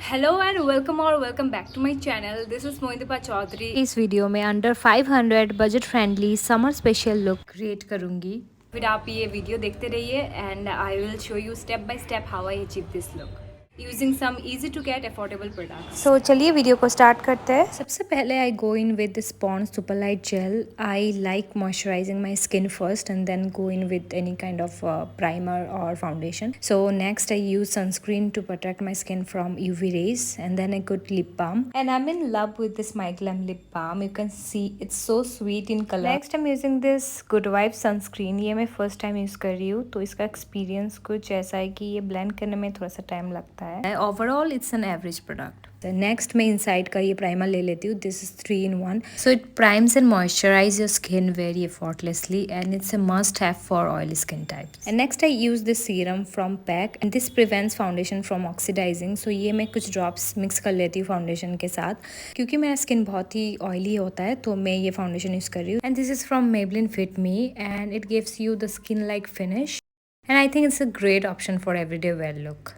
Hello and welcome back to my channel. This is Mohindipa Chaudhary. इस वीडियो में under 500 budget friendly summer special look create करूंगी। फिर आप ये वीडियो देखते रहिए and I will show you step by step how I achieve this look using some easy to get affordable products. So चलिए वीडियो को स्टार्ट करते हैं। सबसे पहले I go in with this Pond's super light gel. I like moisturising my skin first and then go in with any kind of primer or foundation. So next I use sunscreen to protect my skin from UV rays, and then I put lip balm, and I'm in love with this my GLAMM lip balm. You can see it's so sweet in color. Next I'm using this good vibes sunscreen. ये मैं first time use कर रही हूँ, तो इसका experience कुछ ऐसा है कि ये ब्लेंड करने में थोड़ा सा टाइम लगता है। Overall it's an average product. Next मैं इनसाइड का ये प्राइमर ले लेती हूँ। This is 3-in-1, so it primes and moisturise your skin very effortlessly and it's a must have for oily skin types. And next I use this serum from Pac and this prevents foundation from oxidising. So ये मैं कुछ drops mix कर लेती हूँ foundation के साथ, क्योंकि मेरा स्किन बहुत ही ऑयली होता है, तो मैं ये फाउंडेशन यूज कर रही हूँ। And this is from Maybelline Fitme and it gives you the skin like finish and I think it's a great option for everyday wear look.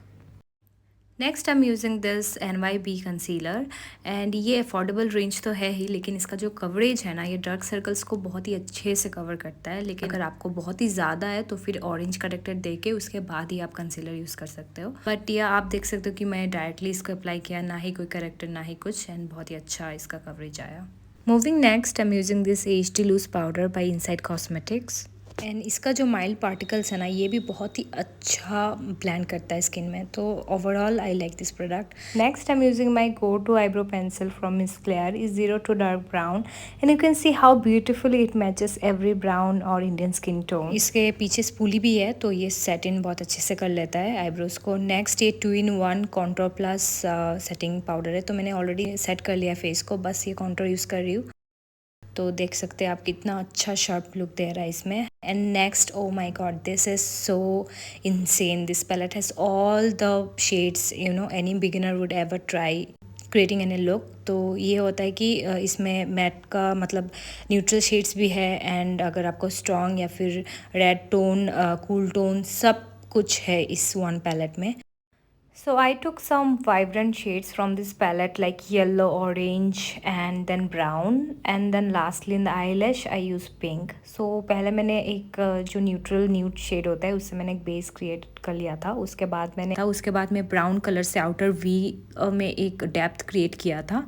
Next I am using this NYB concealer and ये affordable range तो है ही, लेकिन इसका जो coverage है ना, ये dark circles को बहुत ही अच्छे से कवर करता है। लेकिन अगर आपको बहुत ही ज़्यादा है तो फिर ऑरेंज करेक्टर दे के उसके बाद ही आप कंसीलर यूज़ कर सकते हो। बट या आप देख सकते हो कि मैं डायरेक्टली इसको अप्लाई किया, ना ही कोई करेक्टर ना ही कुछ, एंड बहुत ही अच्छा इसका कवरेज आया। Moving next I am using this HD loose powder by Insight Cosmetics and इसका जो माइल्ड पार्टिकल्स है ना, ये भी बहुत ही अच्छा ब्लेंड करता है स्किन में, तो overall I like this product. Next I am using my go to eyebrow pencil from Miss Claire is 02 dark brown and you can see how beautifully it matches every brown और Indian skin tone. इसके पीछे spoolie भी है, तो ये set इन बहुत अच्छे से कर लेता है आईब्रोज को। नेक्स्ट ये 2-in-1 contour plus setting powder है, तो मैंने ऑलरेडी सेट कर लिया फेस को, बस ये कॉन्टोर यूज़ कर रही हूँ। तो देख सकते हैं आप कितना अच्छा शार्प लुक दे रहा है इसमें। And next, oh my God, this is so insane. This palette has all the shades you know any beginner would ever try creating any look. तो ये होता है कि इसमें मैट का मतलब न्यूट्रल शेड्स भी है, एंड अगर आपको स्ट्रॉन्ग या फिर रेड टोन, कूल टोन, सब कुछ है इस वन पैलेट में। So I took some vibrant shades from this palette like yellow, orange and then brown, and then lastly in the eyelash I use pink. So पहले मैंने एक जो neutral nude shade होता है उससे मैंने एक बेस क्रिएट कर लिया था। उसके बाद मैं ब्राउन कलर से आउटर वी में एक डेप्थ क्रिएट किया था,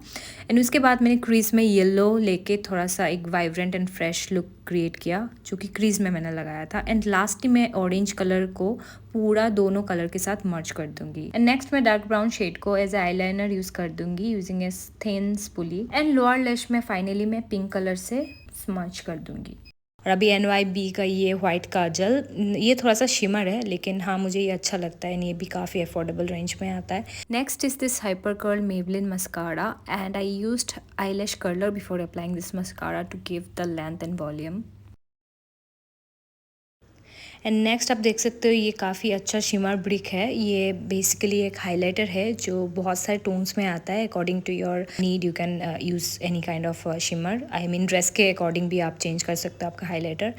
एंड उसके बाद मैंने क्रीज में येलो लेके थोड़ा सा एक vibrant and fresh look create किया, जो कि क्रीज में मैंने लगाया था। एंड लास्टली मैं ऑरेंज कलर को पूरा दोनों कलर के साथ मर्ज कर दूंगी। एंड नेक्स्ट मैं डार्क ब्राउन शेड को एज आईलाइनर यूज कर दूंगी using a thin spoolie. And lower lash में फाइनली मैं पिंक कलर से स्मर्ज कर दूंगी। और अभी NYB का ये वाइट काजल, ये थोड़ा सा शिमर है, लेकिन हाँ मुझे ये अच्छा लगता है, ये भी काफ़ी अफोर्डेबल रेंज में आता है। Next is this hypercurl Maybelline mascara and I used eyelash curler before applying this mascara to give the length and volume. And next आप देख सकते हो ये काफ़ी अच्छा शिमर ब्रिक है। ये बेसिकली एक हाइलाइटर है जो बहुत सारे टोन्स में आता है। According to your need you can use any kind of shimmer. I mean dress के अकॉर्डिंग भी आप चेंज कर सकते हो आपका highlighter.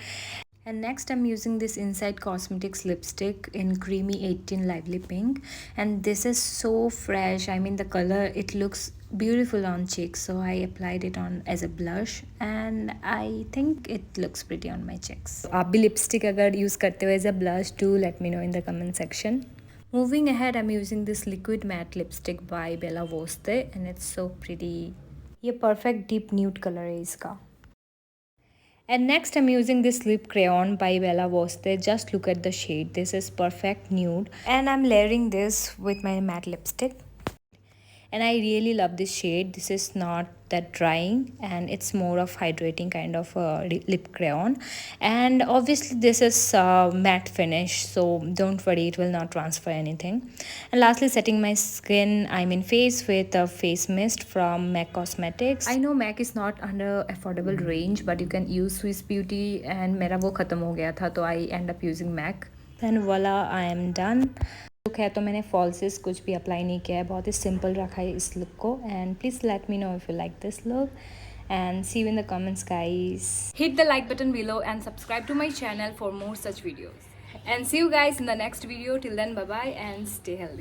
And next I'm using this Inside Cosmetics lipstick in creamy 18 lively pink, and this is so fresh. I mean the color, it looks beautiful on cheeks, so I applied it on as a blush and I think it looks pretty on my cheeks. आप भी lipstick अगर use करते हो as a blush, do let me know in the comment section. Moving ahead, I'm using this liquid matte lipstick by Voste and it's so pretty. ये perfect deep nude color है इसका। And next I'm using this lip crayon by Voste. Just look at the shade. This is perfect nude. And I'm layering this with my matte lipstick. And I really love this shade. This is not that drying and it's more of hydrating kind of lip crayon, and obviously this is matte finish, so don't worry, it will not transfer anything. And lastly, setting my skin, I mean face, with a face mist from MAC Cosmetics. I know MAC is not under affordable range, but you can use Swiss Beauty and मेरा वो ख़त्म हो गया था, तो I end up using MAC. And voila, I am done. Look है तो मैंने फॉल्सेस कुछ भी अप्लाई नहीं किया है, बहुत ही सिंपल रखा है इस लुक को। And please let me know if you like this look and see you in the comments, guys. Hit the like button below and subscribe to my channel for more such videos. And see you guys in the next video. Till then, bye bye and stay healthy.